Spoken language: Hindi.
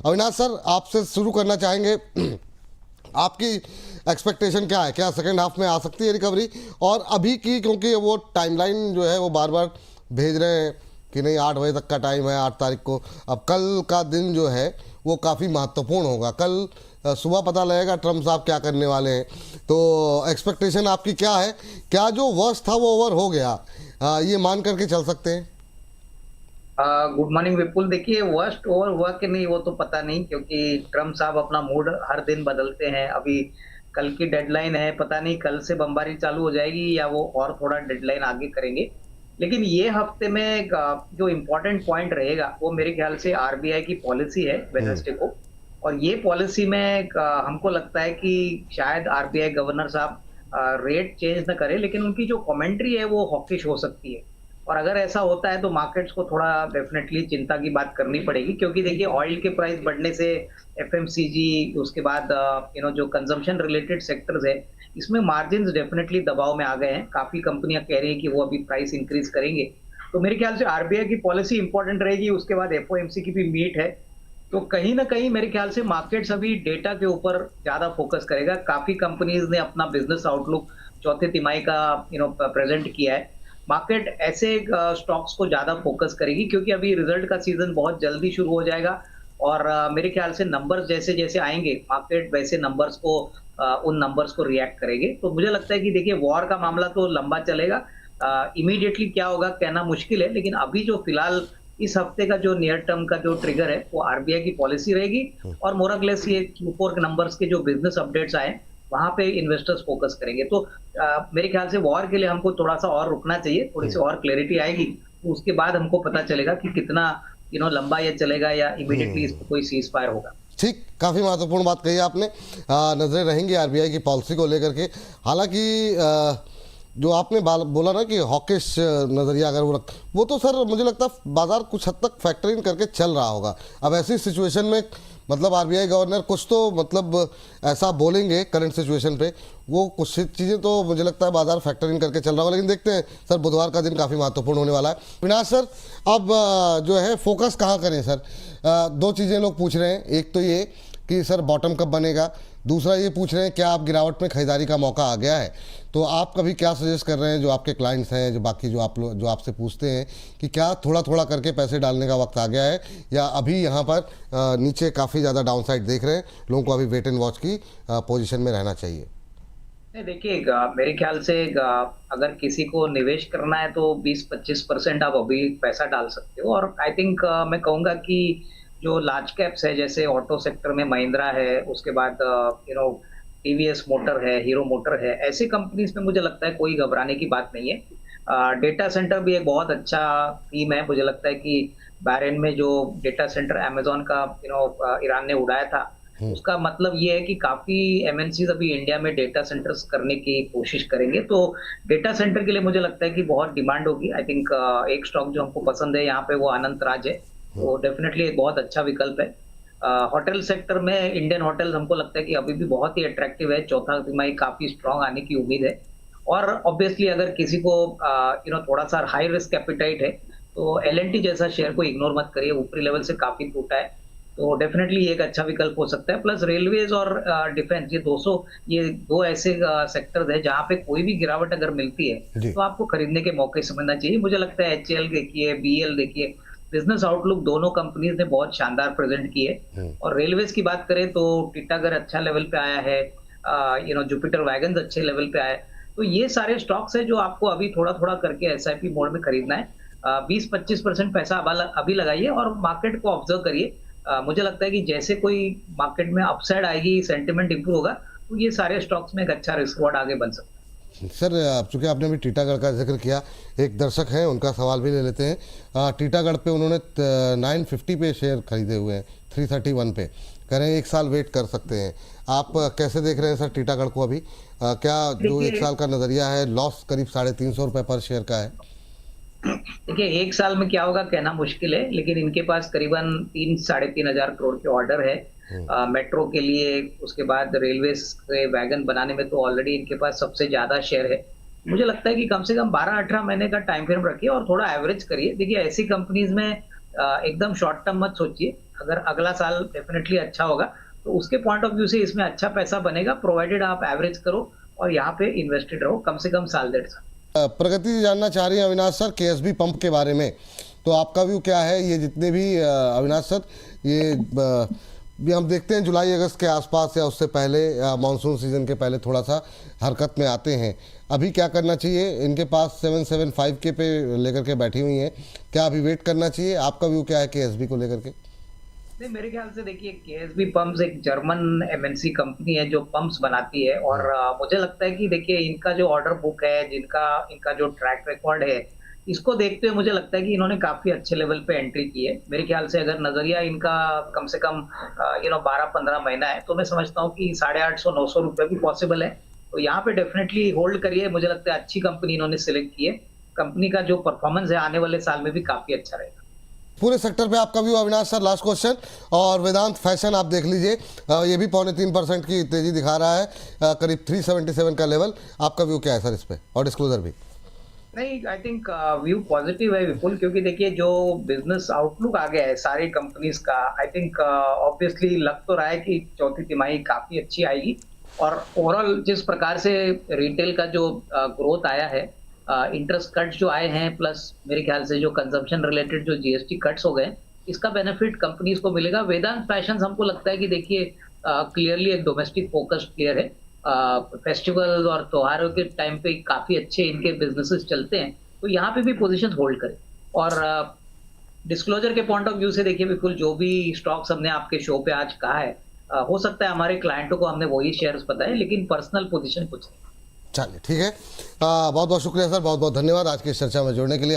अविनाश सर, आपसे शुरू करना चाहेंगे। आपकी एक्सपेक्टेशन क्या है, क्या सेकंड हाफ में आ सकती है रिकवरी? और अभी की, क्योंकि वो टाइमलाइन जो है वो बार बार भेज रहे हैं कि नहीं 8 बजे तक का टाइम है, 8 तारीख को। अब कल का दिन जो है वो काफ़ी महत्वपूर्ण होगा। कल सुबह पता लगेगा ट्रम्प साहब क्या करने वाले हैं। तो एक्सपेक्टेशन आपकी क्या है? क्या जो वर्स्ट था वो ओवर हो गया, ये मान करके चल सकते हैं? गुड मॉर्निंग विपुल। देखिए, वर्स्ट ओवर हुआ कि नहीं वो तो पता नहीं, क्योंकि ट्रम्प साहब अपना मूड हर दिन बदलते हैं। अभी कल की डेडलाइन है, पता नहीं कल से बमबारी चालू हो जाएगी या वो और थोड़ा डेडलाइन आगे करेंगे। लेकिन ये हफ्ते में जो इम्पोर्टेंट पॉइंट रहेगा वो मेरे ख्याल से आरबीआई की पॉलिसी है वेडनेसडे को। और ये पॉलिसी में हमको लगता है कि शायद आरबीआई गवर्नर साहब रेट चेंज न करे, लेकिन उनकी जो कमेंट्री है वो हॉकिश हो सकती है। और अगर ऐसा होता है तो मार्केट्स को थोड़ा डेफिनेटली चिंता की बात करनी पड़ेगी, क्योंकि देखिए ऑयल के प्राइस बढ़ने से एफएमसीजी, उसके बाद जो कंजम्पशन रिलेटेड सेक्टर्स है, इसमें मार्जिन डेफिनेटली दबाव में आ गए हैं। काफी कंपनियां कह रही हैं कि वो अभी प्राइस इंक्रीज करेंगे। तो मेरे ख्याल से आरबीआई की पॉलिसी इंपॉर्टेंट रहेगी। उसके बाद एफओएमसी की भी मीट है। तो कहीं ना कहीं मेरे ख्याल से मार्केट्स अभी डेटा के ऊपर ज्यादा फोकस करेगा। काफी कंपनीज ने अपना बिजनेस आउटलुक चौथे तिमाही का प्रेजेंट किया है। मार्केट ऐसे स्टॉक्स को ज्यादा फोकस करेगी, क्योंकि अभी रिजल्ट का सीजन बहुत जल्दी शुरू हो जाएगा। और मेरे ख्याल से नंबर्स जैसे जैसे आएंगे, मार्केट वैसे नंबर्स को उन नंबर्स को रिएक्ट करेंगे। तो मुझे लगता है कि देखिए, वॉर का मामला तो लंबा चलेगा। इमीडिएटली क्या होगा कहना मुश्किल है, लेकिन अभी जो फिलहाल इस हफ्ते का जो नियर टर्म का जो ट्रिगर है वो आरबीआई की पॉलिसी रहेगी। और मोरकलेस ये Q4 के नंबर्स के जो बिजनेस अपडेट्स आए वहां पे इन्वेस्टर्स फोकस करेंगे। तो मेरे ख्याल से वॉर के लिए हमको थोड़ा सा और रुकना चाहिए, थोड़ी सी और क्लैरिटी आएगी तो उसके बाद हमको पता चलेगा कि कितना लंबा ये चलेगा या इमीडिएटली इस पर कोई सीज फायर होगा। ठीक, काफ़ी महत्वपूर्ण बात कही आपने। नजरें रहेंगी आरबीआई की पॉलिसी को लेकर के। हालांकि जो आपने बोला ना कि हॉकिश नज़रिया अगर वो तो सर मुझे लगता है बाजार कुछ हद तक फैक्टर इन करके चल रहा होगा। अब ऐसी सिचुएशन में मतलब आरबीआई गवर्नर कुछ तो मतलब ऐसा बोलेंगे करंट सिचुएशन पे, वो कुछ चीज़ें तो मुझे लगता है बाजार फैक्टर इन करके चल रहा होगा। लेकिन देखते हैं सर, बुधवार का दिन काफ़ी महत्वपूर्ण होने वाला है। विनाश सर, अब जो है फोकस कहाँ करें सर? दो चीज़ें लोग पूछ रहे हैं। एक तो ये कि सर बॉटम कब बनेगा, दूसरा ये पूछ रहे हैं क्या आप गिरावट में खरीदारी का मौका आ गया है। तो आप कभी क्या सजेस्ट कर रहे हैं, जो आपके क्लाइंट्स हैं, जो बाकी जो आप लोग जो आपसे पूछते हैं, कि क्या थोड़ा थोड़ा करके पैसे डालने का वक्त आ गया है, या अभी यहाँ पर नीचे काफ़ी ज़्यादा डाउनसाइड देख रहे हैं, लोगों को अभी वेट एंड वॉच की पोजीशन में रहना चाहिए? देखिए, मेरे ख्याल से अगर किसी को निवेश करना है तो 20-25% आप अभी पैसा डाल सकते हो। और आई थिंक मैं कहूँगा कि जो लार्ज कैप्स है, जैसे ऑटो सेक्टर में महिंद्रा है, उसके बाद टीवीएस मोटर है, हीरो मोटर है, ऐसी कंपनीज में मुझे लगता है कोई घबराने की बात नहीं है। डेटा सेंटर भी एक बहुत अच्छा थीम है। मुझे लगता है कि बहरीन में जो डेटा सेंटर अमेजोन का ईरान ने उड़ाया था, उसका मतलब ये है कि काफी एमएनसीज अभी इंडिया में डेटा सेंटर्स करने की कोशिश करेंगे। तो डेटा सेंटर के लिए मुझे लगता है कि बहुत डिमांड होगी। आई थिंक एक स्टॉक जो हमको पसंद है यहाँ पे वो अनंत राज है। तो डेफिनेटली एक बहुत अच्छा विकल्प है। होटल सेक्टर में इंडियन होटल्स हमको लगता है कि अभी भी बहुत ही अट्रैक्टिव है। चौथा तिमाही काफी स्ट्रांग आने की उम्मीद है। और ऑब्वियसली अगर किसी को थोड़ा सा हाई रिस्क एपिटाइट है तो एलएनटी जैसा शेयर को इग्नोर मत करिए, ऊपरी लेवल से काफी टूटा है। तो डेफिनेटली एक अच्छा विकल्प हो सकता है। प्लस रेलवेज और डिफेंस, ये दो ऐसे सेक्टर्स है जहां पे कोई भी गिरावट अगर मिलती है तो आपको खरीदने के मौके समझना चाहिए। मुझे लगता है एचएएल देखिए, बीएल देखिए, बिजनेस आउटलुक दोनों कंपनीज ने बहुत शानदार प्रेजेंट किए। और रेलवेज की बात करें तो टीटागढ़ अच्छा लेवल पे आया है, जुपिटर वैगन्स अच्छे लेवल पे आए। तो ये सारे स्टॉक्स है जो आपको अभी थोड़ा थोड़ा करके एसआईपी मोड में खरीदना है। 20-25% पैसा अभी लगाइए और मार्केट को ऑब्जर्व करिए। मुझे लगता है कि जैसे कोई मार्केट में अपसाइड आएगी, सेंटिमेंट इंप्रूव होगा, तो ये सारे स्टॉक्स में एक अच्छा रिस्क रिवॉर्ड आगे बन सकता है। सर, चूंकि आपने अभी टीटागढ़ का जिक्र किया, एक दर्शक हैं, उनका सवाल भी ले लेते हैं। टीटागढ़ पे उन्होंने 950 पे शेयर खरीदे हुए हैं, 331 पे कह रहे हैं 1 साल वेट कर सकते हैं। आप कैसे देख रहे हैं सर टीटागढ़ को अभी? क्या जो 1 साल का नज़रिया है, लॉस करीब 350 रुपये पर शेयर का है? देखिए, 1 साल में क्या होगा कहना मुश्किल है, लेकिन इनके पास करीबन 3-3.5 हजार करोड़ के ऑर्डर है मेट्रो के लिए। उसके बाद रेलवे के वैगन बनाने में तो ऑलरेडी इनके पास सबसे ज्यादा शेयर है। मुझे लगता है कि कम से कम 12-18 महीने का टाइम फ्रेम रखिए और थोड़ा एवरेज करिए। देखिए, ऐसी कंपनीज में एकदम शॉर्ट टर्म मत सोचिए। अगर अगला साल डेफिनेटली अच्छा होगा तो उसके पॉइंट ऑफ व्यू से इसमें अच्छा पैसा बनेगा, प्रोवाइडेड आप एवरेज करो और यहाँ पे इन्वेस्टेड रहो कम से कम साल 1.5 साल। प्रगति जी जानना चाह रही हैं अविनाश सर केएसबी पंप के बारे में, तो आपका व्यू क्या है? ये जितने भी अविनाश सर ये भी हम देखते हैं जुलाई अगस्त के आसपास या उससे पहले मानसून सीजन के पहले थोड़ा सा हरकत में आते हैं, अभी क्या करना चाहिए? इनके पास 775 के पे लेकर के बैठी हुई हैं, क्या अभी वेट करना चाहिए? आपका व्यू क्या है केएसबी को लेकर के? नहीं, मेरे ख्याल से देखिए केएसबी पंप्स एक जर्मन एमएनसी कंपनी है जो पंप्स बनाती है और मुझे लगता है कि देखिए इनका जो ऑर्डर बुक है, इनका जो ट्रैक रिकॉर्ड है, इसको देखते हुए मुझे लगता है कि इन्होंने काफी अच्छे लेवल पे एंट्री की है। मेरे ख्याल से अगर नजरिया इनका कम से कम 12-15 महीना है तो मैं समझता हूँ कि 850-900 रुपए भी पॉसिबल है। तो यहाँ पे डेफिनेटली होल्ड करिए, मुझे लगता है अच्छी कंपनी इन्होंने सिलेक्ट की है। कंपनी का जो परफॉर्मेंस है आने वाले साल में भी काफी अच्छा रहेगा। पूरे सेक्टर पे आपका view Avinash sir, last question. और वेदांत फैशन आप देख लीजिए, ये भी 3.25% की तेजी दिखा रहा है, करीब 377 का लेवल। आपका व्यू क्या है सर इस पे, और डिस्क्लोजर भी? नहीं, आई थिंक व्यू पॉजिटिव है विपुल, क्योंकि देखिए जो बिजनेस आउटलुक आ गया है सारी कंपनीज का, आई थिंक ऑब्वियसली लग तो रहा है कि चौथी तिमाही काफी अच्छी आएगी। और ओवरऑल जिस प्रकार से रिटेल का जो ग्रोथ आया है, इंटरेस्ट कट जो आए हैं, प्लस मेरे ख्याल से जो कंजम्पशन रिलेटेड जो जीएसटी कट्स हो गए, इसका बेनिफिट कंपनीज को मिलेगा। वेदांत फैशंस हमको लगता है कि देखिए क्लियरली एक डोमेस्टिक फोकस्ड प्लेयर है। फेस्टिवल्स और त्योहारों के टाइम पे काफी अच्छे इनके बिजनेसेस चलते हैं, तो यहाँ पे भी पोजीशन होल्ड करें। और डिस्क्लोजर के पॉइंट ऑफ व्यू से देखिए बिल्कुल जो भी स्टॉक्स हमने आपके शो पे आज कहा है, हो सकता है हमारे क्लाइंटों को हमने वही शेयर्स बताए, लेकिन पर्सनल पोजीशन कुछ नहीं। चलिए ठीक है, बहुत बहुत शुक्रिया सर, बहुत बहुत धन्यवाद आज की इस चर्चा में जुड़ने के लिए।